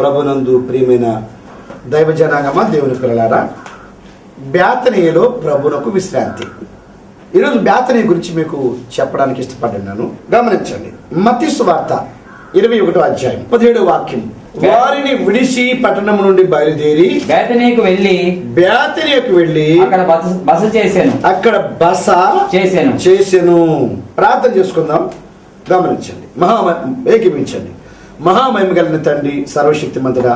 ప్రభునందు ప్రియమైన దైవ జనాంగమా, దేవుని పిల్లలారా, బేతనీయలో ప్రభునకు విశ్రాంతి. ఈరోజు బేతనీయ గురించి మీకు చెప్పడానికి ఇష్టపడ్డాను. గమనించండి. మత్తయి సువార్త 21వ అధ్యాయం 17వ వాక్యం. వారిని విడిచి పట్టణం నుండి బయలుదేరి బేతనీయకు వెళ్ళి అక్కడ బస చేసెను. ప్రార్థన చేసుకుందాం. గమనించండి. ఏకీపించండి. మహామహిమ కలిగిన తండ్రి, సర్వశక్తిమంతుడా,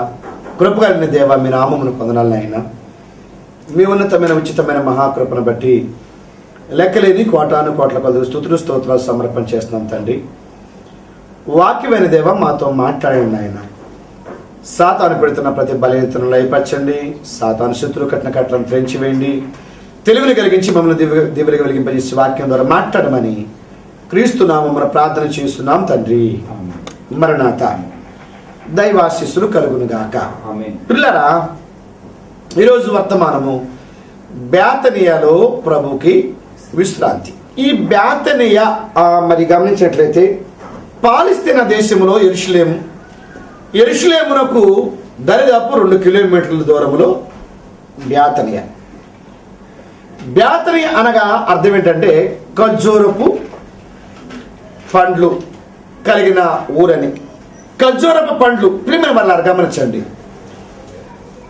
కృప కలిగిన దేవ, మీ నామమును పొందనాలి నాయన. మీ ఉన్నతమైన ఉచితమైన మహాకృపను బట్టి లెక్కలేని కోటాను కోట్ల కొలది స్తుతులు స్తోత్రాలు సమర్పణ చేస్తున్నాం తండ్రి. వాక్యమైన దేవ, మాతో మాట్లాడండి ఆయన. సాతాను పెడుతున్న ప్రతి బలహీనతను లయపరచండి. సాతాను శత్రువు కట్టిన కట్టలను ఫ్రెంచి వేయండి. తెలివిని కలిగించి మమ్మల్ని దివ్యగా వెలిగింపజేసి వాక్యం ద్వారా మాట్లాడమని క్రీస్తు నామమున ప్రార్థన చేస్తున్నాం తండ్రి. మరణాత. దైవాశీస్సులు కలుగునుగాక. పిల్లరా, ఈరోజు వర్తమానము బేతనీయలో ప్రభుకి విశ్రాంతి. ఈ బేతనీయ మరి గమనించినట్లయితే పాలస్తీనా దేశంలో యెరూషలేమునకు దరిదాపు 2 కిలోమీటర్ల దూరంలో బేతనీయ. బేతనీయ అనగా అర్థం ఏంటంటే ఖర్జూరపు పండ్లు కలిగిన ఊరని. ఖర్జూరపు పండ్లు ప్రియమైన వాళ్ళారు గమనించండి.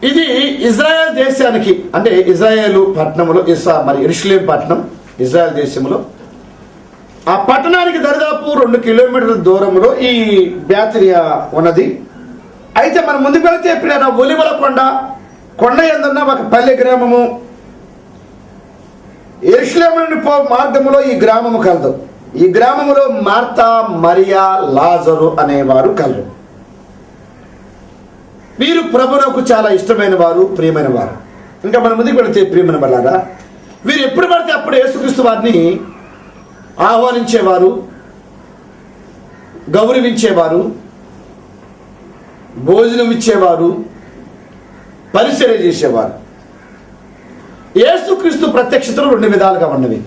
ఇది ఇజ్రాయెల్ దేశానికి, అంటే ఇజ్రాయేలు పట్టణంలో, మరి యెరూషలేం పట్టణం ఇజ్రాయెల్ దేశంలో, ఆ పట్టణానికి దరిదాపు 2 కిలోమీటర్ల దూరంలో ఈ బేతనీయ ఉన్నది. అయితే మనం ముందుకు వెళితే ప్రియమైన ఒలివల కొండ యందున్న ఒక పల్లె గ్రామము, యెరూషలేం నుండి మార్గములో ఈ గ్రామము కలదు. ఈ గ్రామములో మార్తా, మరియా, లాజరు అనేవారు కలరు. వీరు ప్రభువునకు చాలా ఇష్టమైన వారు, ప్రియమైన వారు. ఇంకా మనం ముందుకు వెళితే ప్రియమైన వాళ్ళారా, వీరు ఎప్పుడు పడితే అప్పుడు యేసుక్రీస్తు వారిని ఆహ్వానించేవారు, గౌరవించేవారు, భోజనం ఇచ్చేవారు, పరిచర్య చేసేవారు. యేసుక్రీస్తు ప్రత్యక్షతలు 2 విధాలుగా ఉన్నవి.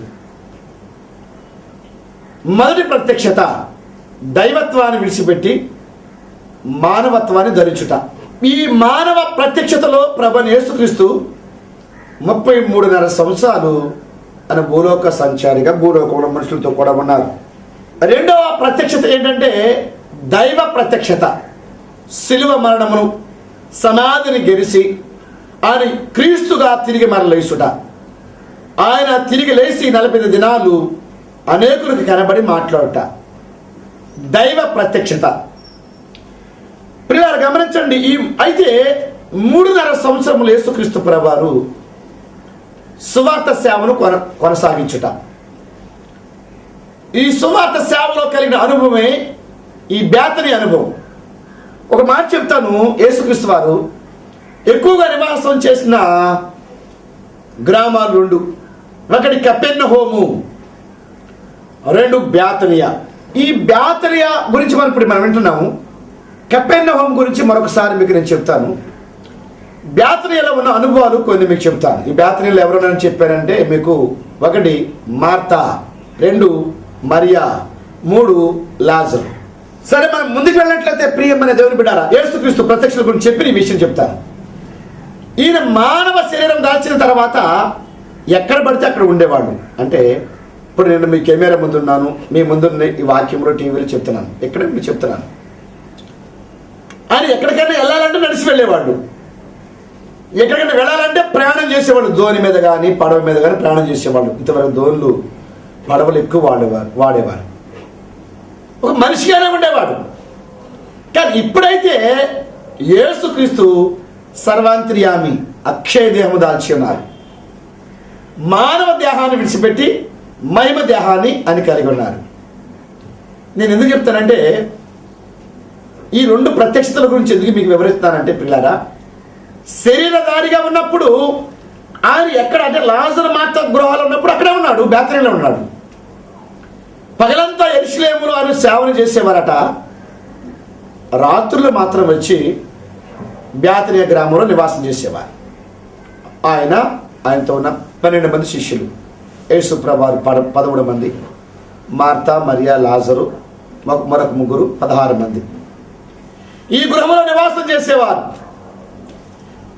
మొదటి ప్రత్యక్షత దైవత్వాన్ని విడిచిపెట్టి మానవత్వాన్ని ధరించుట. ఈ మానవ ప్రత్యక్షతలో ప్రభువైన యేసుక్రీస్తు 33.5 సంవత్సరాలు ఆయన భూలోక సంచారిగా భూలోకంలో మనుషులతో కూడా ఉన్నారు. రెండవ ప్రత్యక్షత ఏంటంటే దైవ ప్రత్యక్షత. శిలువ మరణమును, సమాధిని గెలిచి ఆయన క్రీస్తుగా తిరిగి మరలేసుట. ఆయన తిరిగి లేచి 40 దినాలు అనేకులకు కనబడి మాట్లాడుట, దైవ ప్రత్యక్షత. ప్రియులారా గమనించండి. అయితే 3.5 సంవత్సరములు యేసుక్రీస్తు ప్రభువారు సువార్త సేవను కొనసాగించుట. ఈ సువార్త సేవలో కలిగిన అనుభవమే ఈ బేతనీయ అనుభవం. ఒక మాట చెప్తాను. యేసుక్రీస్తు వారు ఎక్కువగా నివాసం చేసిన గ్రామాలు 2. ఒకటి కపెర్నహూము, 2 బేతనీయ. ఈ బేతనీయ గురించి మనం వింటున్నాము. కపెర్నహూము గురించి మరొకసారి మీకు నేను చెప్తాను. బేతనీయలో ఉన్న అనుభవాలు కొన్ని మీకు చెప్తాను. ఈ బేతనీయలో ఎవరైనా చెప్పారంటే మీకు 1 మార్తా, 2 మరియా, 3 లాజరు. సరే, మనం ముందుకు వెళ్ళినట్లయితే ప్రియమైన దేవుని బిడ్డారా, యేసుక్రీస్తు ప్రత్యక్షత గురించి చెప్పి ఈ విషయం చెప్తాను. ఈయన మానవ శరీరం దాల్చిన తర్వాత ఎక్కడ పడితే అక్కడ ఉండేవాడు. అంటే ఇప్పుడు నేను మీ కెమెరా ముందున్నాను, మీ ముందున్న ఈ వాక్యంలో టీవీలో చెప్తున్నాను, ఎక్కడ మీకు చెప్తున్నాను. ఆయన ఎక్కడికైనా వెళ్ళాలంటే నడిచి వెళ్ళేవాడు. ఎక్కడికైనా వెళ్ళాలంటే ప్రయాణం చేసేవాడు. ధోని మీద కానీ పడవ మీద కానీ ప్రయాణం చేసేవాడు. ఇంతవరకు ధోనులు, పడవలు ఎక్కువ వాడేవారు. ఒక మనిషిగానే ఉండేవాడు. కానీ ఇప్పుడైతే యేసుక్రీస్తు సర్వాంతర్యామి, అక్షయ దేహము దాల్చి ఉన్నారు. మానవ దేహాన్ని విడిచిపెట్టి మహిమ దేహాన్ని అని కలిగి ఉన్నారు. నేను ఎందుకు చెప్తానంటే ఈ 2 ప్రత్యక్షతల గురించి ఎందుకు మీకు వివరిస్తానంటే పిల్లారా, శరీరధారిగా ఉన్నప్పుడు ఆయన ఎక్కడ అంటే లాజరు మార్తా గృహాలు ఉన్నప్పుడు అక్కడే ఉన్నాడు, బేతనీయలో ఉన్నాడు. పగలంతా యెరూషలేములో ఆయన సేవలు చేసేవారట. రాత్రులు మాత్రం వచ్చి బేతనీయ గ్రామంలో నివాసం చేసేవారు. ఆయనతో ఉన్న 12 మంది శిష్యులు, యేసు ప్రభువారు 13 మంది, మార్తా, మరియా, లాజరు, మరొక 3 16 మంది. ఈ గృహంలో నివాసం చేసేవారు.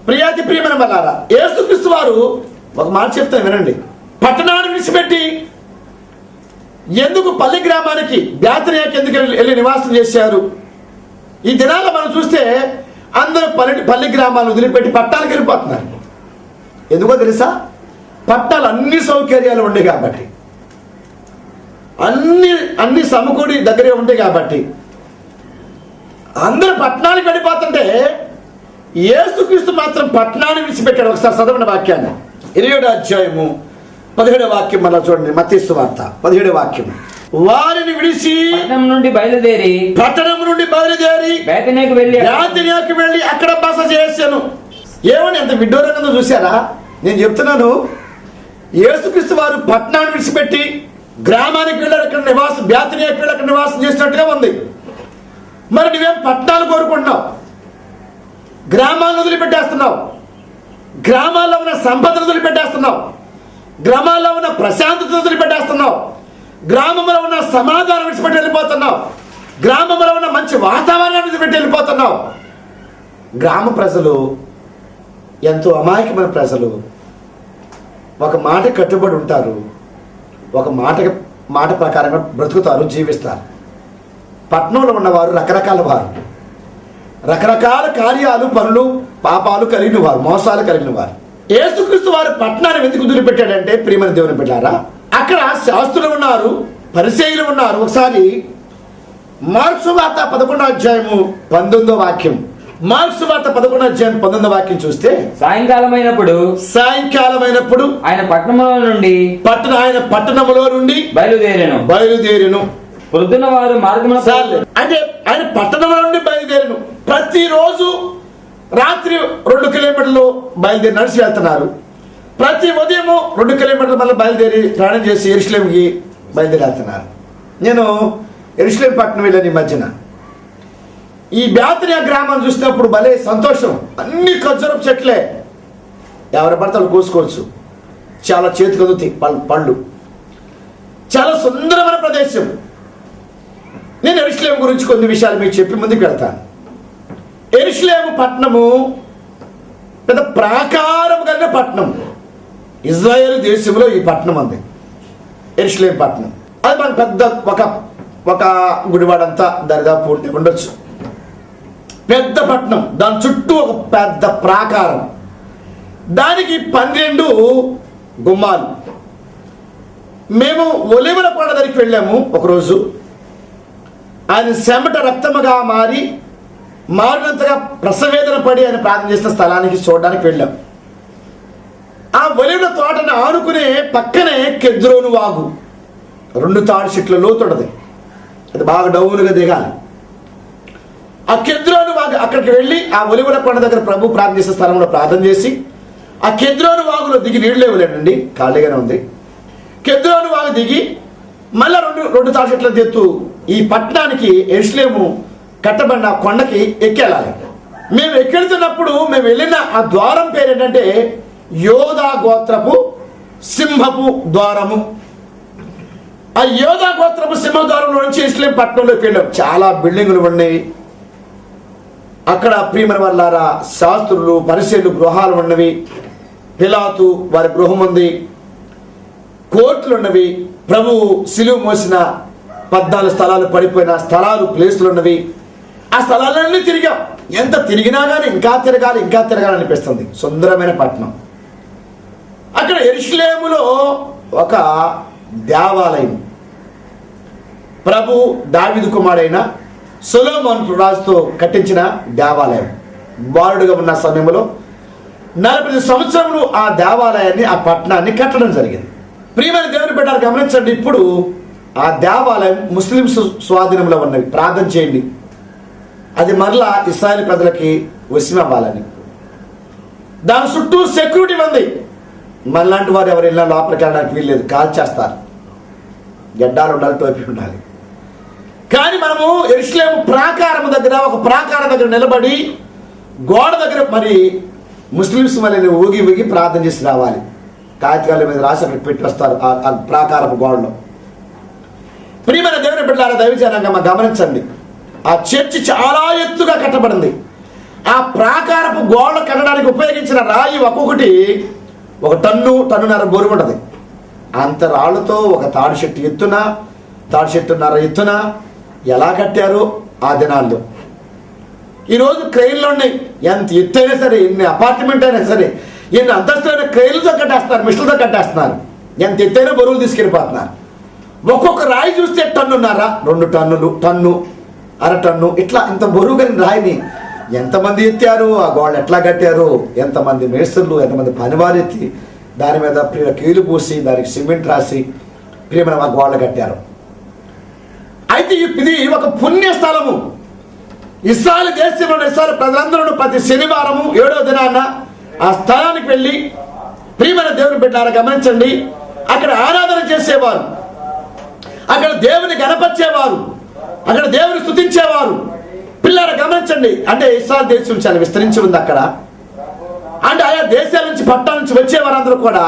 ప్రియాతి ప్రియమైన వల్లారా, యేసుక్రీస్తు వారు ఒక మాట చెప్తాను వినండి. పట్టణాన్ని విడిచిపెట్టి ఎందుకు పల్లి గ్రామానికి బేతనియాకి ఎందుకు వెళ్ళి నివాసం చేశారు? ఈ దినాల్లో మనం చూస్తే అందరూ పల్లి గ్రామాలను వదిలిపెట్టి పట్టాలకు వెళ్ళిపోతున్నారు. ఎందుకో తెలుసా? పట్టాలు అన్ని సౌకర్యాలు ఉండే కాబట్టి, అన్ని సమకూడి దగ్గరే ఉంటాయి కాబట్టి అందరూ పట్టణానికి వెళ్ళిపోతుంటే యేసుక్రీస్తు మాత్రం పట్టణాన్ని విడిచిపెట్టాడు. ఒకసారి చదవండి వాక్యాన్ని. 27వ అధ్యాయము 17వ వాక్యం మళ్ళా చూడండి. మత్తయి సువార్త 17వ వాక్యం. వారిని విడిచి పట్టణం నుండి బయలుదేరి బేతనియాకి వెళ్ళి అక్కడ బస చేశాను. ఏమని ఎంత విడ్డూరంగా చూసారా? నేను చెప్తున్నాను, యేసుక్రీస్తు వారు పట్టణాన్ని విడిచిపెట్టి గ్రామానికి వెళ్ళాడు, అక్కడ నివాసం, బేతనియాకి వెళ్ళి అక్కడ నివాసం చేసినట్టుగా ఉంది. మరి నువ్వేం పట్టణాలు కోరుకుంటున్నావు? గ్రామాలను వదిలిపెట్టేస్తున్నావు, గ్రామాల్లో ఉన్న సంపదను వదిలిపెట్టేస్తున్నావు, గ్రామాల్లో ఉన్న ప్రశాంతతను వదిలిపెట్టేస్తున్నావు, గ్రామంలో ఉన్న సమాధానం విడిచిపెట్టి వెళ్ళిపోతున్నావు, గ్రామంలో ఉన్న మంచి వాతావరణాన్ని విడిచిపెట్టి వెళ్ళిపోతున్నావు. గ్రామ ప్రజలు ఎంతో అమాయకమైన ప్రజలు. ఒక మాట కట్టుబడి ఉంటారు, ఒక మాట ప్రకారంగా బ్రతుకుతారు, జీవిస్తారు. పట్టణంలో ఉన్నవారు రకరకాల వారు, రకరకాల కార్యాలు, పనులు, పాపాలు కలిగిన వారు, మోసాలు కలిగిన వారు. యేసుక్రీస్తు వారు పట్టణాన్ని ఎందుకు వదిలిపెట్టాడంటే, ప్రియమైన దేవుని బిడ్డలారా, అక్కడ శాస్త్రులు ఉన్నారు, పరిసయ్యులు ఉన్నారు. ఒకసారి మార్కు సువార్త 11వ అధ్యాయము 19వ వాక్యం. మార్కు సువార్త 11వ అధ్యాయం 19వ వాక్యం చూస్తే, సాయంకాలమైనప్పుడు ఆయన పట్టణములో నుండి బయలుదేరెను. పొద్దున వారు మార్గమున అంటే ఆయన పట్టణంలో నుండి బయలుదేరను. ప్రతిరోజు రాత్రి 2 కిలోమీటర్లు బయలుదేరి నడిచి వెళ్తున్నారు. ప్రతి ఉదయం 2 కిలోమీటర్లు మళ్ళీ బయలుదేరి ప్రయాణం చేసి యెరూషలేముకి బయలుదేరి వెళ్తున్నారు. నేను యెరూషలేం పట్టణం వెళ్ళాను ఈ మధ్యన. ఈ బేతనియా గ్రామాన్ని చూసినప్పుడు భలే సంతోషం. అన్ని ఖర్జూరపు చెట్లే, ఎవరి భర్తలు కోసుకోవచ్చు. చాలా చేతికి అందుతాయి పళ్ళు. చాలా సుందరమైన ప్రదేశం. నేను యెరూషలేం గురించి కొన్ని విషయాలు మీకు చెప్పి ముందుకు వెళ్తాను. యెరూషలేము పట్టణము పెద్ద ప్రాకారం కలిగిన పట్టణం. ఇజ్రాయేల్ దేశంలో ఈ పట్టణం ఉంది, యెరూషలేం పట్టణం. అది మన పెద్ద ఒక గుడివాడంతా దరిదాపు ఉండొచ్చు. పెద్ద పట్టణం, దాని చుట్టూ ఒక పెద్ద ప్రాకారం, దానికి 12 గుమ్మాలు. మేము ఒలివల కొండ దగ్గరికి వెళ్ళాము ఒకరోజు. ఆయన చెమట రక్తముగా మారినంతగా ప్రసవేదన పడి ఆయన ప్రార్థన చేసిన స్థలానికి చూడడానికి వెళ్ళాం. ఆ ఒలివల తోటను ఆనుకునే పక్కనే కెద్రోను వాగు, 2 తాడు చెట్ల లోతుడది. అది బాగా డౌన్గా దిగాలి. ఆ కెద్రోను వాగు అక్కడికి వెళ్ళి ఆ ఒలివల కొండ దగ్గర ప్రభు ప్రార్థన చేసే స్థలంలో ప్రార్థన చేసి, ఆ కెద్రోను వాగులో దిగి నీళ్ళు లేవులేనండి, ఖాళీగానే ఉంది. కెద్రోను వాగు దిగి మళ్ళా 2 తాడు చెట్ల ఎత్తు ఈ పట్టణానికి, యెరూషలేము కట్టబడిన కొండకి ఎక్కెళ్ళాలి. మేము ఎక్కెళ్తున్నప్పుడు మేము వెళ్ళిన ఆ ద్వారం పేరు ఏంటంటే యోధా గోత్రపు సింహపు ద్వారము. ఆ యోధా గోత్రపు సింహ ద్వారంలో నుంచి యెరూషలేం పట్టణంలోకి వెళ్ళాం. చాలా బిల్డింగులు ఉన్నాయి అక్కడ. ప్రియమైన వాళ్ళారా, శాస్త్రులు, పరిసయ్యులు గృహాలు ఉన్నవి. పిలాతు వారి గృహం ఉంది, కోర్టులు ఉన్నవి. ప్రభు సిలువ మోసిన 14 స్థలాలు పడిపోయిన స్థలాలు, ప్లేసులు ఉన్నవి. ఆ స్థలాలన్నీ తిరిగాం. ఎంత తిరిగినా కానీ ఇంకా తిరగాలి అనిపిస్తుంది. సుందరమైన పట్టణం. అక్కడ యెరూషలేములో ఒక దేవాలయం, ప్రభు దావీదు కుమారుడైన సొలొమోను రాజుతో కట్టించిన దేవాలయం. బాలుడుగా ఉన్న సమయంలో 40 సంవత్సరములు ఆ దేవాలయాన్ని, ఆ పట్టణాన్ని కట్టడం జరిగింది. ప్రియమైన దేవుని బిడ్డలు గమనించండి, ఇప్పుడు ఆ దేవాలయం ముస్లింస్ స్వాధీనంలో ఉన్నవి. ప్రార్థన చేయండి, అది మరలా ఇశ్రాయేలు ప్రజలకి వశం అవ్వాలని. దాని చుట్టూ సెక్యూరిటీ ఉంది. మనలాంటి వారు ఎవరు వెళ్ళినా లోపలికి వెళ్ళడానికి వీల్లేదు, కాల్ చేస్తారు. గడ్డాలు ఉండాలి, టోపీ ఉండాలి. కానీ మనము యెరూషలేము ప్రాకారం దగ్గర, ఒక ప్రాకారం దగ్గర నిలబడి గోడ దగ్గర మరి ముస్లింస్ మళ్ళీ ఊగి ప్రార్థన చేసి రావాలి. కాగితాల మీద రాసి అక్కడ పెట్టి వస్తారు ఆ ప్రాకారపు గోడలో. ప్రియమైన దేవుని బిడ్డలారా, దైవజనంగా గమనించండి. ఆ చర్చి చాలా ఎత్తుగా కట్టబడింది. ఆ ప్రాకారపు గోడ కట్టడానికి ఉపయోగించిన రాయి ఒక్కొక్కటి 1 టన్నున్నర బరువు ఉంటుంది. అంత రాళ్ళతో ఒక తాడు చెట్టున్నర ఎత్తున ఎలా కట్టారో ఆ దినాల్లో. ఈరోజు క్రెయిన్లు ఉన్నాయి. ఎంత ఎత్తు అయినా సరే, ఎన్ని అపార్ట్మెంట్ అయినా సరే, ఎన్ని అంతస్తులైన క్రెయిన్లతో కట్టేస్తున్నారు, మిషన్లతో కట్టేస్తున్నారు. ఎంత ఎత్తైనా బరువులు తీసుకెళ్ళిపోతున్నారు. ఒక్కొక్క రాయి చూస్తే 1.5 టన్నున్నర, 2 టన్నులు, టన్ను, 1/2 టన్ను, ఇట్లా ఇంత బరువు కలిగిన రాయిని ఎంతమంది ఎత్తారు, ఆ గోడలు ఎట్లా కట్టారు, ఎంతమంది మేస్త్రులు, ఎంతమంది పనివారు ఎత్తి దాని మీద కీలు పూసి దానికి సిమెంట్ రాసి ప్రియమైన ఆ గోడలు కట్టారు. అయితే ఇది ఒక పుణ్యస్థలము. ఇశ్రాయేలు దేశంలో ఇశ్రాయేలు ప్రజలందరూ ప్రతి శనివారము 7వ దినాన ఆ స్థలానికి వెళ్ళి ప్రియమైన దేవుని బిడ్డలారా గమనించండి, అక్కడ ఆరాధన చేసేవారు, అక్కడ దేవుని గణపరిచేవారు, అక్కడ దేవుని స్తుతించేవారు. పిల్లలు గమనించండి, అంటే ఇశ్రాయేలు దేశం చాలా విస్తరించి ఉంది అక్కడ. అంటే ఆయా దేశాల నుంచి పట్టణాల నుంచి వచ్చేవారందరూ కూడా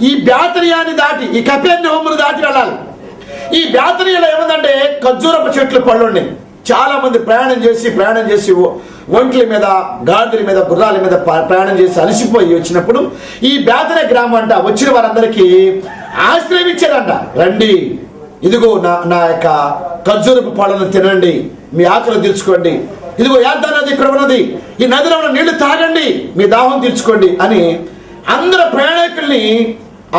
ఈ బేతనియాని దాటి, ఈ కపెర్నహూమును దాటి వెళ్ళాలి. ఈ బేతనియాలో ఏముందంటే ఖర్జూరపు చెట్లు పళ్ళు ఉన్నాయి. చాలా మంది ప్రయాణం చేసి ఒంట్ల మీద, గాడిదల మీద, గుర్రాల మీద ప్రయాణం చేసి అలసిపోయి వచ్చినప్పుడు ఈ బేతనియా గ్రామం అంట వచ్చిన వారందరికీ ఆశ్రయం ఇచ్చేదంట. రండి, ఇదిగో నా యొక్క ఖర్జూరపు పళ్ళను తినండి, మీ ఆకలి తీర్చుకోండి, ఇదిగో యార్దాన్ నది ఇక్కడ ఉన్నది, ఈ నదిలో ఉన్న నీళ్లు తాగండి, మీ దాహం తీర్చుకోండి అని అందరు ప్రయాణికుల్ని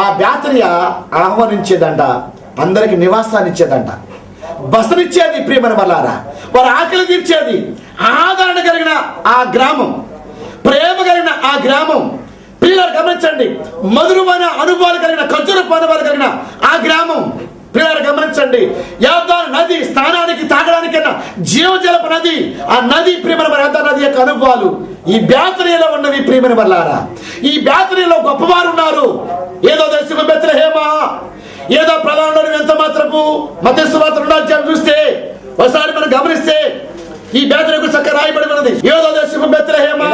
ఆ బేతనియా ఆహ్వానించేదంట. అందరికి నివాసాన్ని ఇచ్చేదంట, బసనిచ్చేది. ప్రియమైన వాళ్ళారా, వారి ఆకలి తీర్చేది. ఆదరణ కలిగిన ఆ గ్రామం, ప్రేమ కలిగిన ఆ గ్రామం. ప్రియులారు గమనించండి, మధురమైన అనుభవాలు కలిగిన, ఖర్జూరపు అనుభవాలు కలిగిన ఆ గ్రామం. ప్రియులారు గమనించండి, యార్దాను నది స్నానానికి తాగడానికైనా జీవజలపు నది. ఆ నది ప్రియమైన యార్దాను నది యొక్క అనుభవాలు ఈ బేతనియాలో ఉన్నవి. ప్రియమైన వాళ్ళారా, ఈ బేతనియాలో గొప్పవారు ఉన్నారు. ఏదో దేశము బెత్లెహేమా, ఏదో ప్రధానంలో ఎంత మాత్రపు మత్తయి సువార్త 2వ అధ్యాయం చూస్తే ఒకసారి మనం గమనిస్తే ఈ బేతనియాకు చక్కగా రాయబడి ఉన్నది. ఏదో దేశము బెత్లెహేమా,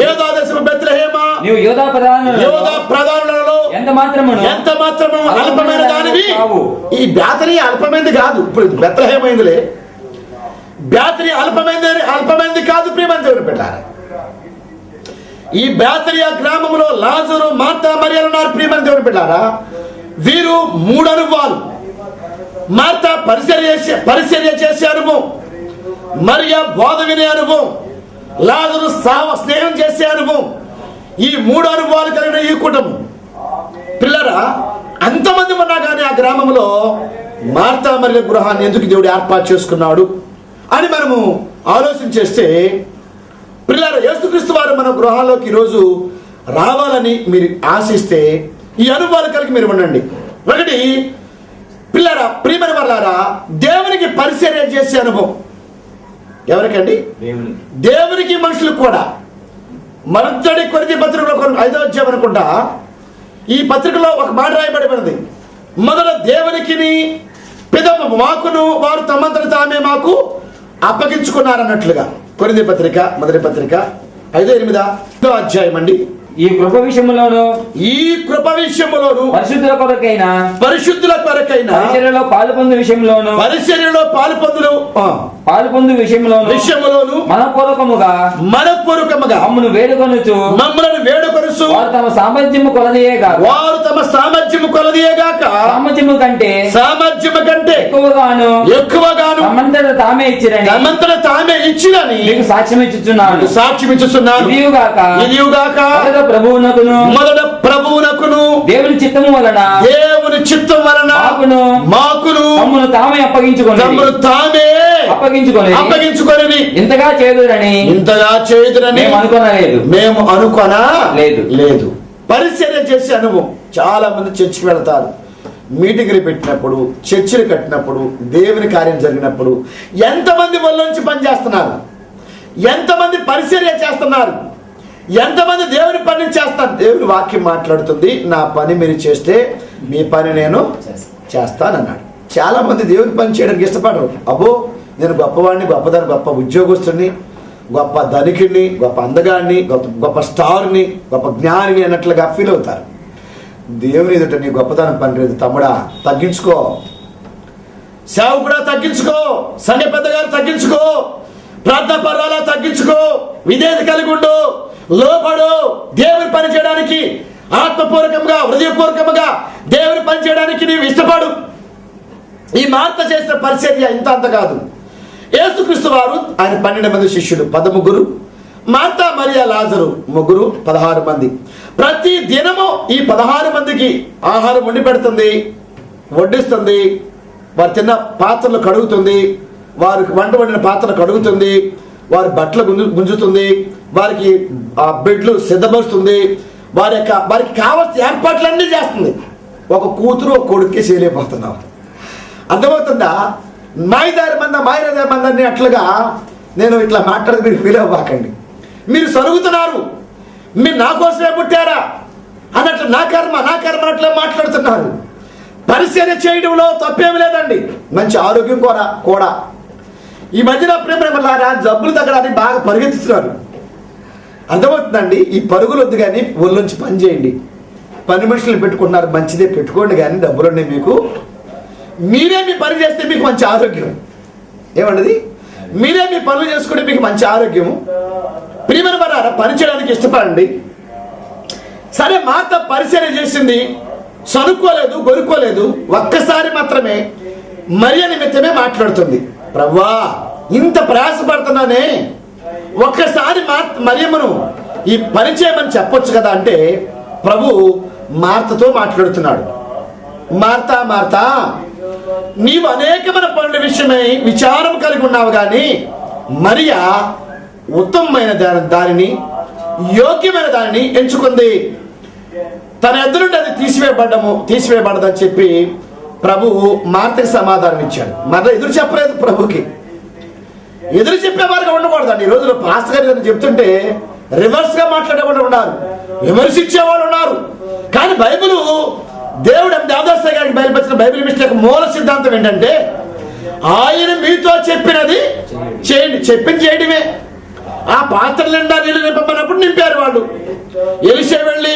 ఏదో దేశము బెత్లెహేమా, నీవు యోధా ప్రధానులలో ఎంత మాత్రము అల్పమైన దానివి. ఈ బేతనియా అల్పమైనది కాదు. ఇప్పుడు బెత్లెహేమైందిలే, బేతనియా అల్పమైనది కాదు. ప్రియమైన దేవుని పెట్టారు. ఈ బేతనియా గ్రామంలో లాజరు, మార్తా, మరియలు ఉన్నారు. ప్రియమైన దేవుని పెట్టారా, వీరు 3 అనుభవాలు. మార్తా పరిచర్య చేసే అనుభవం, మరియా బోధ వినే అనుభవం, లాజరు స్నేహం చేసే అనుభవం. ఈ 3 అనుభవాలు కలిగిన ఈ కుటుంబం. పిల్లరా, అంతమంది ఉన్నా కానీ ఆ గ్రామంలో మార్తా మరియల గృహాన్ని ఎందుకు దేవుడు ఏర్పాటు చేసుకున్నాడు అని మనము ఆలోచన చేస్తే, పిల్లరా, యేసుక్రీస్తు వారు మన గృహాల్లోకి ఈరోజు రావాలని మీరు ఆశిస్తే ఈ అనుభవాలు కలిగి మీరు ఉండండి. ఒకటి, పిల్లరా, ప్రియమైన వాళ్ళారా, దేవునికి పరిచర్య చేసే అనుభవం. ఎవరికండి? దేవునికి, మనుషులకు కూడా. మొదటి కొరింథీ పత్రికలో 5వ అధ్యాయం అనుకుంటా, ఈ పత్రికలో ఒక మాట రాయబడి, మొదట దేవునికి పిదప మాకును వారు తమంతట తామే మాకు అప్పగించుకున్నారన్నట్లుగా. కొరింథీ పత్రిక మొదటి పత్రిక 5:8 అధ్యాయం అండి. ఈ కృప విషయములోను పరిశుద్ధుల కొరకైన పరిచర్యలో పాలుపొందు విషయములోను మనపూర్వకముగా మమ్మను వేడుకొనుచు వారు తమ సామర్థ్యము కొలదియేగాక సామర్థ్యము కంటే ఎక్కువగాను తమంతట తామే ఇచ్చిరని మీకు సాక్ష్యం ఇచ్చుచున్నాను. మొదట ప్రభువునకును దేవుని చిత్తము వలన మాకును తామే అప్పగించుకొని ఇంతగా చేదురని మేము అనుకొనలేదు. పరిచర్య చేసే అనుభవం. చాలా మంది చర్చికి వెళ్తారు, మీటింగ్లు పెట్టినప్పుడు, చర్చిలు కట్టినప్పుడు, దేవుని కార్యం జరిగినప్పుడు ఎంతమంది ఒళ్ళొంచి పనిచేస్తున్నారు, ఎంతమంది పరిచర్య చేస్తున్నారు, ఎంతమంది దేవుని పని చేస్తారు. దేవుని వాక్యం మాట్లాడుతుంది, నా పని మీరు చేస్తే మీ పని నేను చేస్తానన్నాడు. చాలా మంది దేవుని పని చేయడానికి ఇష్టపడరు. అబ్బో, నేను గొప్పవాడిని, గొప్ప ఉద్యోగస్తుని, గొప్ప ధనికుడిని, గొప్ప అందగాడిని, గొప్ప స్టార్ని, గొప్ప జ్ఞానిని అన్నట్లుగా ఫీల్ అవుతారు. దేవుని ఎదుట నీ గొప్పతనం పని లేదు తమ్ముడా, తగ్గించుకో. సేవకుడా తగ్గించుకో, సంఘ పెద్దగారు తగ్గించుకో, ప్రార్థన పర్వాలా తగ్గించుకో, విధేయత కలిగి ఉండు, లోపడు. దేవుని పని చేయడానికి ఆత్మపూర్వకంగా హృదయపూర్వకంగా దేవుని పని చేయడానికి నీవు ఇష్టపడు. ఈ మార్త చేసిన పరిచర్య ఇంత అంత కాదు. యేసుక్రీస్తు వారు ఆయన 12 మంది శిష్యులు 13, మార్తా మరియా లాజరు ముగ్గురు 16 మంది. ప్రతి దినము ఈ 16 మందికి ఆహారం వండి పెడుతుంది, వడ్డిస్తుంది, వారు తిన్న పాత్రలు కడుగుతుంది, వారికి వంట వండిన పాత్రలు కడుగుతుంది, వారి బట్టలు గుంజుతుంది, వారికి ఆ బెడ్లు సిద్ధపరుస్తుంది, వారికి కావాల్సిన ఏర్పాట్లన్నీ చేస్తుంది. ఒక కూతురు ఒక కొడుక్కి చేయలేకపోతున్నాం. అర్థమవుతుందా? మాయదారి మంద అని అట్లుగా నేను ఇట్లా మాట్లాడితే మీరు ఫీల్ అవ్వకండి. మీరు సరుగుతున్నారు, మీరు నా కోసమే పుట్టారా అన్నట్లు నా కర్మ అట్లా మాట్లాడుతున్నారు. పరిచర్య చేయడంలో తప్పేమి లేదండి. మంచి ఆరోగ్యం కూడా ఈ మధ్యన ప్రేమలారా జబ్బులు తగ్గడానికి బాగా పరిగెత్తుతున్నారు. అర్థమవుతుందండి? ఈ పరుగులు వద్దు కానీ ఒళ్ళొంచి పని చేయండి. పని మనుషులు పెట్టుకున్నారు, మంచిదే పెట్టుకోండి, కానీ డబ్బులున్నాయి మీకు. మీరే మీ పని చేస్తే మీకు మంచి ఆరోగ్యం. ఏమన్నది? మీరే మీ పనులు చేసుకుంటే మీకు మంచి ఆరోగ్యము. ప్రియమైన వారా, పని చేయడానికి ఇష్టపడండి. సరే, మాత పరిచర్య చేసింది, చనుక్కోలేదు, గొనుక్కోలేదు. ఒక్కసారి మాత్రమే మరియ నిమిత్తమే మాట్లాడుతుంది. ప్రభువా, ఇంత ప్రయాసపడుతున్నానే, ఒక్కసారి మరియమ్మను ఈ పని చేయమని చెప్పొచ్చు కదా అంటే ప్రభు మార్తతో మాట్లాడుతున్నాడు. మార్తా మార్తా, నీవు అనేకమైన పనుల విషయమై విచారం కలిగి ఉన్నావు, కానీ మరియా ఉత్తమమైన దానిని, యోగ్యమైన దానిని ఎంచుకుంది. తన ఎదురుండి అది తీసివేయబడదని చెప్పి ప్రభు మార్తకి సమాధానం ఇచ్చాడు. మరలా ఎదురు చెప్పలేదు ప్రభుకి. ఎదురు చెప్పేవారుగా ఉండకూడదండి. ఈ రోజులో పాస్టర్ గారు చెప్తుంటే రివర్స్ గా మాట్లాడేవాళ్ళు ఉన్నారు, విమర్శించేవాళ్ళు ఉన్నారు. కానీ బైబిల్, దేవుడు దేవదాస్ గారికి బయలుపరిచిన బైబిల్ మిస్టేక్ మూల సిద్ధాంతం ఏంటంటే ఆయన మీతో చెప్పినది చేయండి, చెప్పింది చేయడమే. ఆ పాత్రలు నిండా నీళ్ళు నింపమన్నప్పుడు నింపారు వాళ్ళు. ఎలిషా వెళ్ళి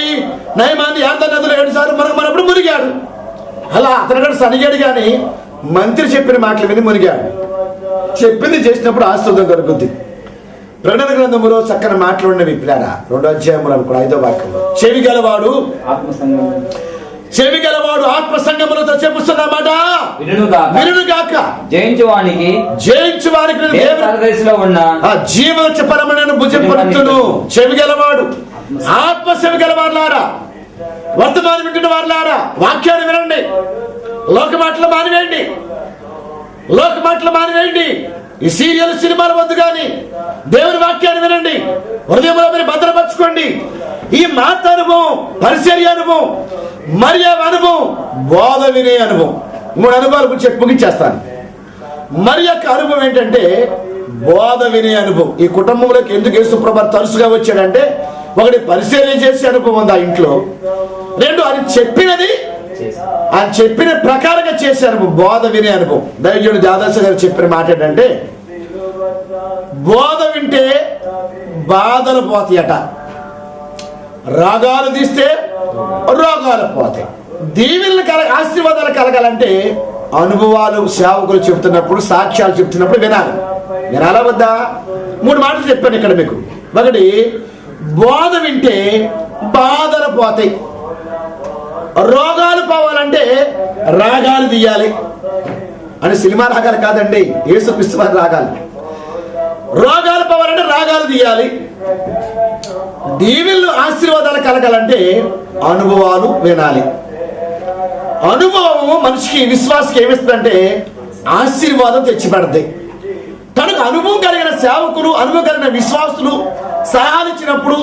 నయమాన్ని యార్దా నదిలో 7 సార్లు మునగమన్నప్పుడు మునిగాడు. అలా అతను కూడా సనిగాడు, కానీ మంత్రి చెప్పిన మాటలు విని మునిగాడు. చెప్పింది చేసినప్పుడు ఆశీర్వాదం కలుగుద్ది. ప్రకటన గ్రంథములో చక్కని మాటలు ఉన్నవి పిల్లారా. 2వ అధ్యాయములు అనుకో 5వ వాక్యంలో, చెవి గలవాడు ఆత్మ సంగములతో చెప్పుస్తున్నమాట వినుగాక, జయించువానికి జీవవృక్ష ఫలములను భుజింపనును. చెవి గలవాడు, ఆత్మ చెవి గలవారులారా, వర్తమానం వింటున్న వారులారా, వాక్యాన్ని వినండి. లోక మాటలు మానివేయండి. ఈ సీరియల్ సినిమాల వద్దు, కానీ దేవుని వాక్యాన్ని వినండి. హృదయంలో మీరు భద్రపరచుకోండి. ఈ మాట అనుభవం, పరిచర్య అనుభవం, మరియ అనుభవం, బోధ వినే అనుభవం, 3 అనుభవాలు గురించి ముగించేస్తాను. మరి యొక్క అనుభవం ఏంటంటే బోధ వినే అనుభవం. ఈ కుటుంబంలోకి ఎందుకు యేసుప్రభు తరచుగా వచ్చాడంటే, ఒకటి పరిచర్య చేసే అనుభవం ఉంది ఆ ఇంట్లో, 2 ఆయన చెప్పిన ప్రకారంగా చేసే అనుభవం, బోధ వినే అనుభవం. దైవజనుడు దాదాసు గారు చెప్పిన మాట ఏంటంటే, బోధ వింటే బాధలు పోతాయట, రాగాలు తీస్తే రోగాలు పోతాయి. దీవెనలు ఆశీర్వాదాలు కలగాలంటే అనుభవాలు సేవకులు చెబుతున్నప్పుడు, సాక్ష్యాలు చెబుతున్నప్పుడు వినాలా వద్దా? 3 మాటలు చెప్పాను ఇక్కడ మీకు. ఒకటి, బోధ వింటే బాధలు పోతాయి. రోగాలు పోవాలంటే రాగాలు తీయాలి. అని సినిమా రాగాలు కాదండి, యేసుక్రీస్తు వారి రాగాలు. రోగాలు పోవాలంటే రాగాలు తీయాలి. దీవెనలు ఆశీర్వాదాలు కలగాలంటే అనుభవాలు వినాలి. అనుభవము మనిషికి, విశ్వాసకి ఏమిస్తుందంటే ఆశీర్వాదం తెచ్చిపెడతాయి. కనుక అనుభవం కలిగిన సేవకులు, అనుభవం కలిగిన విశ్వాసులు సలహాలు ఇచ్చినప్పుడు,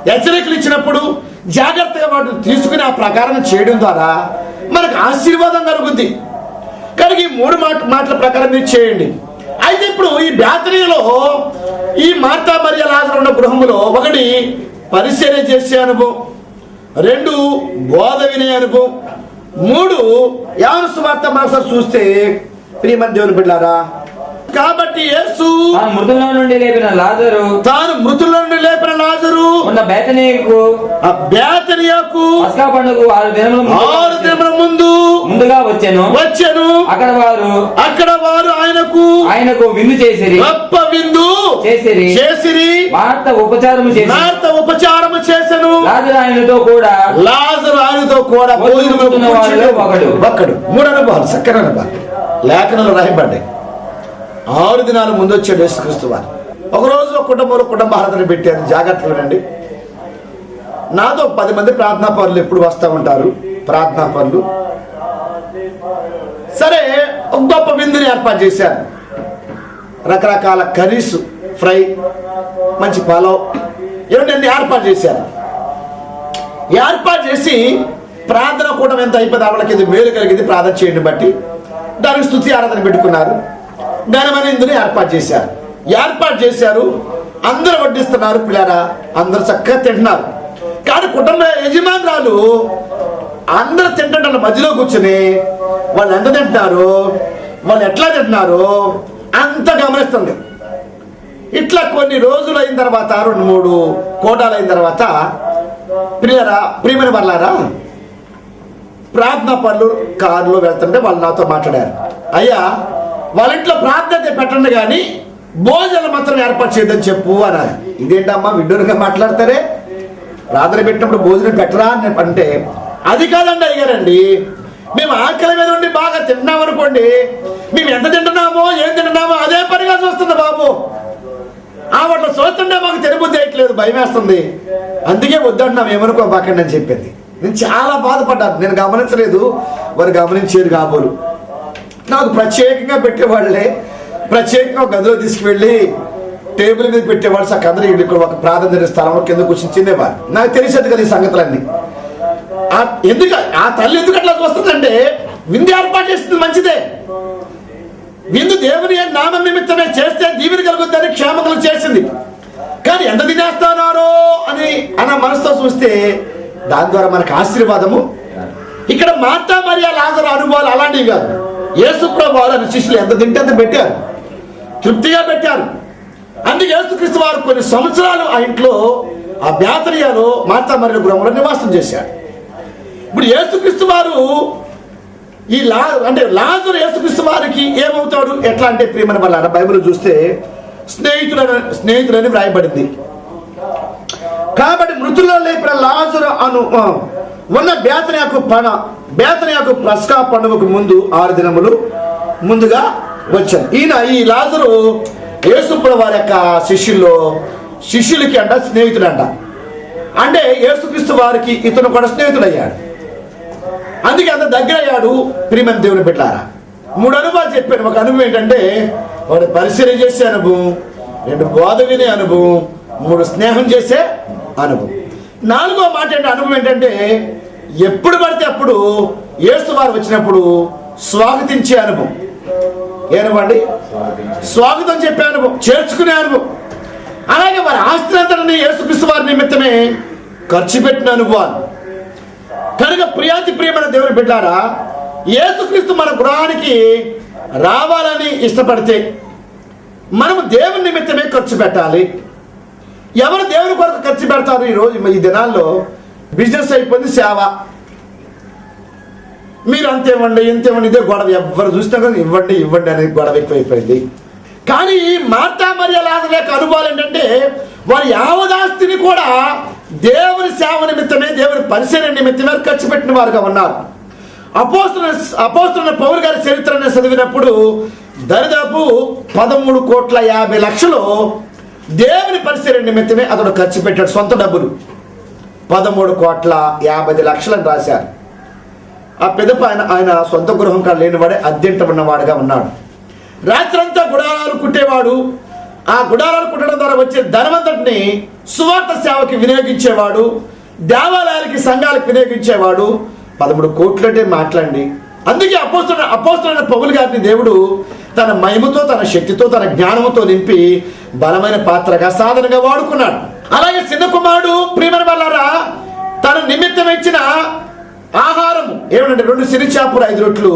హెచ్చరికలు ఇచ్చినప్పుడు జాగ్రత్తగా వాటిని తీసుకుని ఆ ప్రకారం చేయడం ద్వారా మనకు ఆశీర్వాదం కలుగుద్ది. కనుక ఈ 3 మాటల ప్రకారం మీరు చేయండి. అయితే ఇప్పుడు ఈ బేతనీలో ఈ మార్తా మరియ లాజరు ఉన్న గృహంలో, 1 పరిచర్య చేసే అనుభవం, 2 బోధ వినే అనుభవం, 3 యోహాను సువార్త మనసారి చూస్తే ప్రియమైన దేవుని బిడ్డలారా, కాబట్టి యేసు తాను మృతుల్లో నుండి లేపిన లాజరు ఉన్న బేతనీయకు ఆ బేతనియాకు పస్కా పండుగ 6 దినముల ముందుగా వచ్చెను. అక్కడ వారు ఆయనకు విందు చేసిరి. గొప్ప విందు చేసిరి. మార్త ఉపచారము చేసెను. లాజరు ఆయనతో కూడా భోజనముతున్న వారిలో ఒకడు. 3 అనుభవాలు, చక్కని అనుభవాలు లేఖనంలో రాయబడ్డాయి. 6 దినాల ముందు వచ్చాడు యేసుక్రీస్తు వారు. ఒకరోజు ఒక కుటుంబ ఆరాధన పెట్టారు. జాగ్రత్తగా వినండి. నాతో 10 మంది ప్రార్థనా పనులు ఎప్పుడు వస్తూ ఉంటారు. ప్రార్థనా పనులు సరే, ఒక గొప్ప విందుని ఏర్పాటు చేశారు. రకరకాల కర్రీస్, ఫ్రై, మంచి పలావ్, ఇవన్నీ ఏర్పాటు చేశారు. ఏర్పాటు చేసి ప్రార్థన కూడా ఎంత అయిపోయింది, వాళ్ళకి ఇది మేలు కలిగింది ప్రార్థన చేయడం బట్టి దానికి స్తుతి ఆరాధన పెట్టుకున్నారు. ఘనమైన ఇందుని ఏర్పాటు చేశారు. అందరూ వడ్డిస్తున్నారు. పిల్లారా అందరూ చక్కగా తింటున్నారు. కానీ కుటుంబ యజమానురాలు అందరూ తింటుంటారు. మధ్యలో కూర్చుని వాళ్ళు ఎంత తింటున్నారు, వాళ్ళు ఎట్లా తింటున్నారు అంత గమనిస్తుంది. ఇట్లా కొన్ని రోజులు అయిన తర్వాత, 2-3 కోటాలు అయిన తర్వాత, ప్రియమైన వాళ్ళారా, ప్రార్థనా పనులు కారులో వెళ్తుంటే వాళ్ళు నాతో మాట్లాడారు. అయ్యా, వాళ్ళ ఇంట్లో ప్రార్థన పెట్టండి కానీ భోజనం మాత్రం ఏర్పాటు చేయదని చెప్పు అన్నారు. ఇదేంటమ్మా విడ్డూరంగా మాట్లాడతారే, ప్రార్థన పెట్టినప్పుడు భోజనం పెట్టరా అని అంటే, అది కాదండి అయ్యారండి, మేము ఆకలి మీద ఉండి బాగా తింటున్నాం అనుకోండి, మేము ఎంత తింటున్నామో ఏం తింటున్నామో అదే పనిగా చూస్తుంది బాబు. వాటిలో చూస్తుంటే మాకు తినబుద్ధి వేయట్లేదు, భయం వేస్తుంది, అందుకే వద్దంటున్నాం, ఏమనుకోబాకండి అని చెప్పింది. నేను చాలా బాధపడ్డాను. నేను గమనించలేదు, వారు గమనించేది కాబోలు. నాకు ప్రత్యేకంగా పెట్టేవాళ్ళే, ప్రత్యేకంగా గదిలో తీసుకువెళ్ళి టేబుల్ మీద పెట్టేవాళ్ళు. అందరూ ఇక్కడ ఒక ప్రార్థన స్థలంలో కింద కూర్చొని తినేవారు. నాకు తెలిసేది కదా ఈ సంగతులన్నీ. ఎందుకు ఆ తల్లి ఎందుకు అట్లా చూస్తుందంటే, విందు ఏర్పాటు చేస్తుంది మంచిదే. విందు దేవుని నామం నిమిత్తమే చేస్తే దీవెన కలుగుద్దని క్షేమములు చేసింది. కానీ ఎంత తినేస్తున్నారో అని అన్న మనసుతో చూస్తే దాని ద్వారా మనకు ఆశీర్వాదము. ఇక్కడ మార్తా మరియా లాజరు అనుభవాలు అలాంటివి కాదు. యేసుప్రభువు వారు శిష్యులు ఎంత తింటే అంత పెట్టారు, తృప్తిగా పెట్టారు. అందుకే యేసుక్రీస్తు వారు కొన్ని సంవత్సరాలు ఆ ఇంట్లో, ఆ బేతనియాలో మార్తా మరియా గృహంలో నివాసం చేశారు. ఇప్పుడు యేసుక్రీస్తు వారు లాజరు యేసుక్రీస్తు వారికి ఏమవుతాడు, ఎట్లా అంటే ప్రియమైన వాళ్ళ బైబిల్ చూస్తే స్నేహితులని వ్రాయబడింది. కాబట్టి మృతుల్లో లేపిన లాజరు ఉన్న బేతనియాకు పస్కా పండుగకు ముందు 6 దినములు ముందుగా వచ్చారు. ఈ లాజరు యేసుప్రభువు వారి యొక్క శిష్యులకి స్నేహితుడంట. అంటే యేసుక్రీస్తు వారికి ఇతను కూడా స్నేహితుడయ్యాడు. అందుకే అంత దగ్గర అయ్యాడు. ప్రియమైన దేవుని బిడ్డలారా, 3 అనుభవాలు చెప్పాను. ఒక అనుభవం ఏంటంటే, వాడు పరిశీలన చేసే అనుభవం, 2 బోధ వినే అనుభవం, 3 స్నేహం చేసే అనుభవం. 4వ మాట అనుభవం ఏంటంటే, ఎప్పుడు పడితే అప్పుడు యేసు వారు వచ్చినప్పుడు స్వాగతించే అనుభవం. ఏనవ్వండి, స్వాగతం చెప్పే అనుభవం, చేర్చుకునే అనుభవం. అలాగే వారి ఆస్తినంతటిని యేసుక్రీస్తు వారి నిమిత్తమే ఖర్చు పెట్టిన అనుభవాలు. కనుక ప్రియమైన దేవుని బిడ్డారా, యేసుక్రీస్తు మన గృహానికి రావాలని ఇష్టపడితే మనము దేవుని నిమిత్తమే ఖర్చు పెట్టాలి. ఎవరు దేవుని కొరకు ఖర్చు పెడతారు? ఈ దినాల్లో బిజినెస్ అయిపోయింది, సేవ. మీరు అంతేవ్వండి ఇంతేవ్వండి, ఇదే గొడవ. ఎవరు చూసినా కానీ ఇవ్వండి అనేది గొడవ ఎక్కువైపోయింది. కానీ మార్తా మరియా లాజరు యొక్క అనుభవాలు ఏంటంటే, వారి యావదాస్తిని కూడా దేవుని సేవ నిమిత్తమే, దేవుని పరిచర్య నిమిత్తమే ఖర్చు పెట్టిన వారుగా ఉన్నారు. అపోస్తలుడైన పౌలు గారి చరిత్రను చదివినప్పుడు దరిదాపు 13,50,00,000 దేవుని పరిచర్య నిమిత్తమే అతడు ఖర్చు పెట్టాడు. సొంత డబ్బులు 13,50,00,000 అని రాశారు. ఆ పెదప ఆయన సొంత గృహం కాడ లేనివాడే అద్దెంట ఉన్నవాడుగా ఉన్నాడు. రాత్రంతా గుడారాలు కుట్టేవాడు. ఆ గుడారాలు కుట్టడం ద్వారా వచ్చే ధనవంతటిని సువార్త సేవకి వినియోగించేవాడు, దేవాలయాలకి సంఘాలకు వినియోగించేవాడు. 13 కోట్లు అంటే మాట్లాడండి. అందుకే అపోస్తలుడైన పౌలు గారిని దేవుడు తన మహిమతో, తన శక్తితో, తన జ్ఞానంతో నింపి బలమైన పాత్రగా, సాధనగా వాడుకున్నాడు. అలాగే చిన్న కుమారుడు ప్రియమైన వాళ్ళారా, తన నిమిత్తం ఇచ్చిన ఆహారం ఏమిటంటే 2 సిరి చేపలు 5 రొట్లు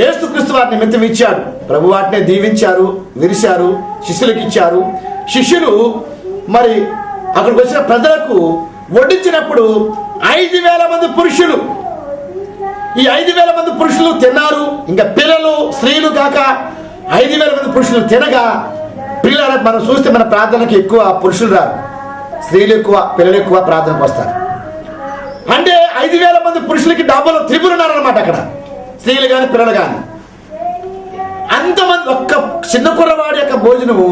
యేసుక్రీస్తు వారి నిమిత్తం ఇచ్చాడు. ప్రభు వాటిని దీవించారు, విరిశారు, శిష్యులకు ఇచ్చారు. శిష్యులు మరి అక్కడికి వచ్చిన ప్రజలకు వడ్డించినప్పుడు 5,000 మంది పురుషులు, ఈ 5,000 మంది పురుషులు తిన్నారు. ఇంకా పిల్లలు, స్త్రీలు కాక 5,000 మంది పురుషులు తినగా, పిల్లలు మనం చూస్తే మన ప్రార్థనకి ఎక్కువ పురుషులు రారు, స్త్రీలు ఎక్కువ, పిల్లలు ఎక్కువ ప్రార్థనకు వస్తారు. అంటే 5,000 మంది పురుషులకి డబ్బులు త్రిపురున్నారనమాట అక్కడ, స్త్రీలు కానీ పిల్లలు కానీ. అంతమంది ఒక్క చిన్న కుర్రవాడి యొక్క భోజనము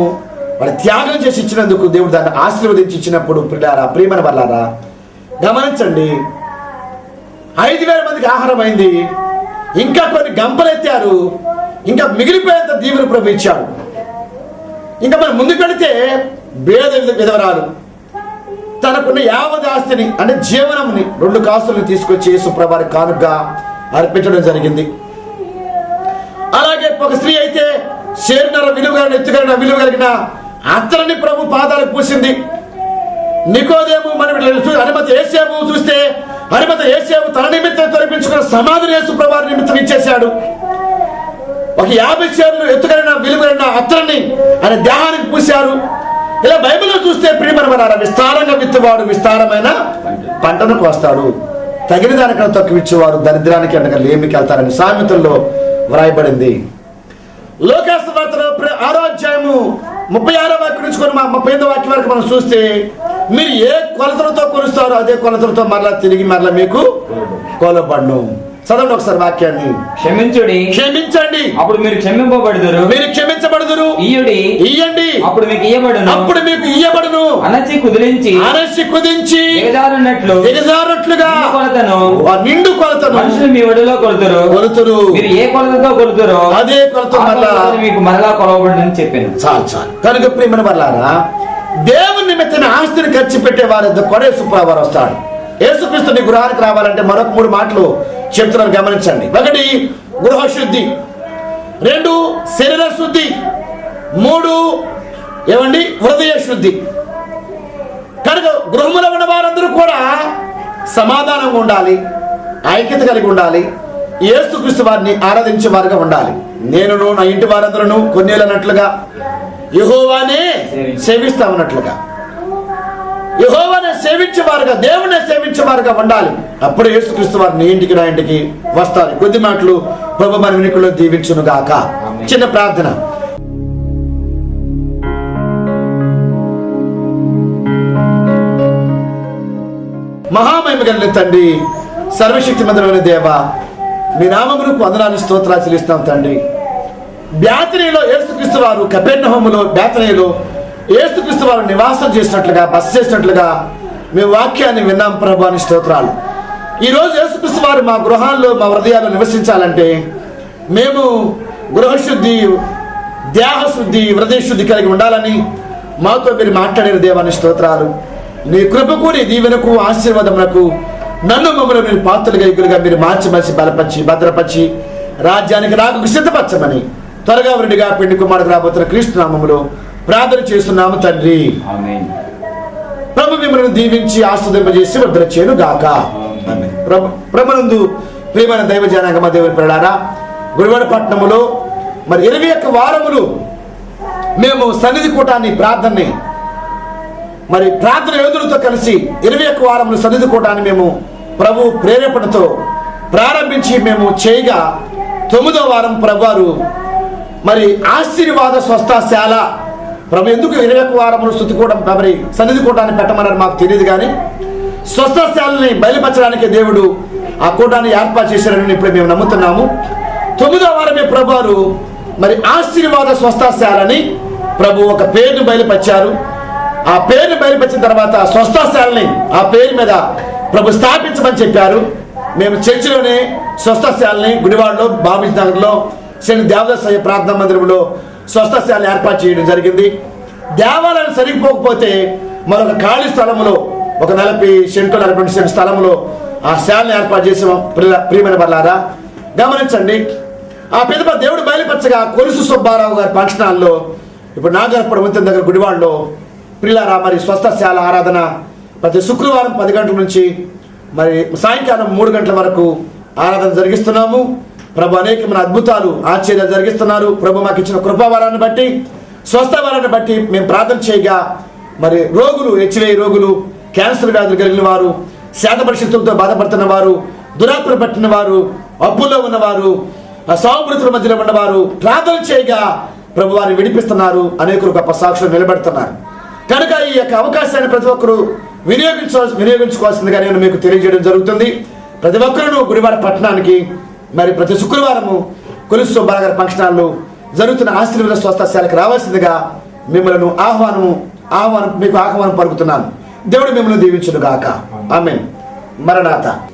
వాడు త్యాగం చేసి ఇచ్చినందుకు దేవుడు దాన్ని ఆశీర్వదించి ఇచ్చినప్పుడు పిల్లారా, ప్రియమైన వాళ్ళారా గమనించండి. 5,000 మందికి ఆహారం అయింది. ఇంకా కొన్ని గంపలు ఎత్తారు. ఇంకా మిగిలిపోయేంత దీవెన ప్రభు ఇచ్చాడు. ఇంకా మనం ముందుకు వెళితే పేద విధవరాలు తనకున్న యావత్ ఆస్తిని అంటే జీవనంని 2 కాసులను తీసుకొచ్చి యేసుప్రభువారి కానుకగా అర్పించడం జరిగింది. అలాగే ఒక స్త్రీ అయితే షేర్నర విలువ ఎత్తుగలిగిన విలువ కలిగిన అత్తలని ప్రభు పాదాలకు పూసింది. నికోదేము మనం అనుమతి యేసేము చూస్తే అనుమతి యేసేము తన నిమిత్తం తొలగించుకున్న సమాధిని యేసుప్రభువారి నిమిత్తం ఇచ్చేశాడు. ఒక 50 షేర్లు ఎత్తుగలిగిన విలువైన అత్తలని ఆయన దేహానికి పూశారు. ఇలా బైబిల్లో చూస్తే ప్రియమైన విస్తారంగా విత్తువాడు విస్తారమైన పంటను కోస్తాడు, తగిన దానికన్నా తక్కువ ఇచ్చేవారు దరిద్రానికి అనగా లేమికి వెళ్తారని సామెతల్లో వ్రాయబడింది. లోకాసు వార్తలో 6వ అధ్యాయము 36వ వాక్యం నుంచి 35వ వాక్యం వరకు మనం చూస్తే మీరు ఏ కొలతలతో కొలుస్తారో అదే కొలతలతో మరలా తిరిగి మరలా మీకు కొలబడును. చదవండి ఒకసారి వాక్యాన్ని. క్షమించండి అప్పుడు మీరు క్షమించబడుదురు. ఇయ్యండి అప్పుడు మీకు ఇయ్యబడును. అణచి కుదిరించి దిగజారునట్లుగా నిండు కొలతను మనుషులు మీ ఒడిలో కొలుతురు. మీరు ఏ కొలతతో కొలుతురో అదే కొలత మీకు మరలా కొలవబడునని చెప్పాను. చాలు. కనుక ప్రియమైన వాళ్ళారా, దేవుని నిమిత్తం ఆస్తిని ఖర్చు పెట్టే వారి కొరే యేసుప్రభువారు వస్తాడు. యేసుక్రీస్తు నీ గృహానికి రావాలంటే మరొక 3 మాటలు చెప్తున్నారు, గమనించండి. 1 గృహశుద్ధి, 2 శరీర శుద్ధి, 3 హృదయ శుద్ధి. కనుక గృహములో ఉన్న వారందరూ కూడా సమాధానంగా ఉండాలి, ఐక్యత కలిగి ఉండాలి, యేసుక్రీస్తు వారిని ఆరాధించే వారుగా ఉండాలి. నేనును నా ఇంటి వారందరూ కొన్నేళ్ళన్నట్లుగా యెహోవానే సేవిస్తా ఉన్నట్లుగా యెహోవానే సేవించేవారుగా, దేవుణ్ణి సేవించేవారుగా ఉండాలి. అప్పుడు యేసుక్రీస్తు వారు నీ ఇంటికి నా ఇంటికి వస్తారు. కొద్ది మాటలు ప్రభు మన వినికిడిలో దీవించును గాక. చిన్న ప్రార్థన. మహామహిమ కలిగిన తండ్రి, సర్వశక్తి మంత్రమైన దేవ, మీ నామమునకు వందనాలు స్తోత్రాలు చెల్లిస్తాం తండ్రి. బేతనీలో యేసుక్రీస్తు వారు కపెర్నహూములో బేతనీలో యేసుక్రీస్తు వారు నివాసం చేసినట్లుగా బస చేసినట్లుగా మేము వాక్యాన్ని విన్నాం ప్రభు అని స్తోత్రాలు. ఈరోజు యేసుక్రీస్తు వారు మా గృహాల్లో మా హృదయాల్లో నివసించాలంటే మేము గృహశుద్ధి, దేహశుద్ధి, హృదయ శుద్ధి కలిగి ఉండాలని మాతో మీరు మాట్లాడిన దేవాన్ని స్తోత్రాలు. నీ కృపకు, నీ దీవెనకు, ఆశీర్వాదములకు నన్ను మమ్మల్ని మీరు పాత్రలుగా ఎగులుగా మీరు మార్చి బలపరిచి భద్రపరిచి రాజ్యానికి రాకు సిద్ధపరచమని త్వరగా వరుడిగా పెళ్లి కుమారుడు రాబోతున్న క్రీస్తు నామములో ప్రార్థన చేస్తున్నాము తండ్రి. ప్రభు మిమ్మల్ని దీవించి ఆస్వాదింపజేసి వర్ధన చేయను గాక. ప్రభునందు ప్రియమైన దైవ జనాంగమ దేవుని పిల్లారా, గుడివాడ పట్టణములో మరి 21 వారములు మేము సన్నిధి కూటాన్ని ప్రార్థన యోధులతో కలిసి 21 వారములు సన్నిధి కూటాన్ని మేము ప్రభు ప్రేరేపణతో ప్రారంభించి మేము చేయగా 9వ వారం ప్రభువారు మరి ఆశీర్వాద స్వస్థశాల ప్రభు ఎందుకు 21 వారములు స్తుతి కూటం మరి సన్నిధి కూటాన్ని పెట్టమన్నారు మాకు తెలియదు, కానీ స్వస్థశాలని బయలుపరచడానికి దేవుడు ఆ కూటాన్ని ఏర్పాటు చేశారని ఇప్పుడు మేము నమ్ముతున్నాము. 9వ వారమే ప్రభువారు మరి ఆశీర్వాద స్వస్థశాలని ప్రభు ఒక పేరును బయలుపరిచారు. ఆ పేరును బయలుపరిచిన తర్వాత స్వస్థశాలని ఆ పేరు మీద ప్రభు స్థాపించమని చెప్పారు. మేము చర్చిలోనే స్వస్థశాలని గుడివాడలో, బాబిజ్ నగర్లో, శ్రీ దేవదాసయ్య ప్రార్థనా మందిరంలో స్వస్థశాల ఏర్పాటు చేయడం జరిగింది. దేవాలయం సరిగిపోకపోతే మరొక ఖాళీ స్థలంలో ఒక 40 సెంట్లు 42 సెంటు స్థలంలో ఆ శాలను ఏర్పాటు చేసాం. ప్రియమైన వాళ్ళారా గమనించండి. ఆ పిదప దేవుడు బయలుపరచగా కొలుసు సుబ్బారావు గారి ఫంక్షన్ హాల్లో ఇప్పుడు నాగరపడ వంతెన దగ్గర గుడివాడలో పిల్లారా మరి స్వస్థశాల ఆరాధన ప్రతి శుక్రవారం 10 గంటల నుంచి మరి సాయంకాలం 3 గంటల వరకు ఆరాధన జరిగిస్తున్నాము. ప్రభు అనేకమైన అద్భుతాలు ఆశ్చర్యాలు జరిగిస్తున్నారు. ప్రభు మాకు ఇచ్చిన కృపావరాన్ని బట్టి, స్వస్థవరాన్ని బట్టి మేము ప్రార్థన చేయగా మరి రోగులు, హెచ్ఐవి రోగులు, క్యాన్సర్ వ్యాధులు కలిగిన వారు, శాత పరిస్థితులతో బాధపడుతున్న వారు, దురాత్మలు పట్టిన వారు, అప్పుల్లో ఉన్నవారు, సౌమృతుల మధ్యలో ఉన్నవారు ప్రార్థన చేయగా ప్రభు వారిని విడిపిస్తున్నారు. అనేకులు గొప్ప సాక్షులు నిలబెడుతున్నారు. కనుక ఈ యొక్క అవకాశాన్ని ప్రతి ఒక్కరూ వినియోగించుకోవాల్సిందిగా నేను మీకు తెలియజేయడం జరుగుతుంది. ప్రతి ఒక్కరూ గుడివాడ పట్టణానికి మరి ప్రతి శుక్రవారము కొలుసు సుబ్బారావు ఫంక్షన్ హాల్లో జరుగుతున్న ఆశీర్వాద స్వస్థశాలకు రావాల్సిందిగా మిమ్మల్ని ఆహ్వానం పలుకుతున్నాను. దేవుడు మిమ్మల్ని దీవించును గాక. ఆమేన్. మరణాత.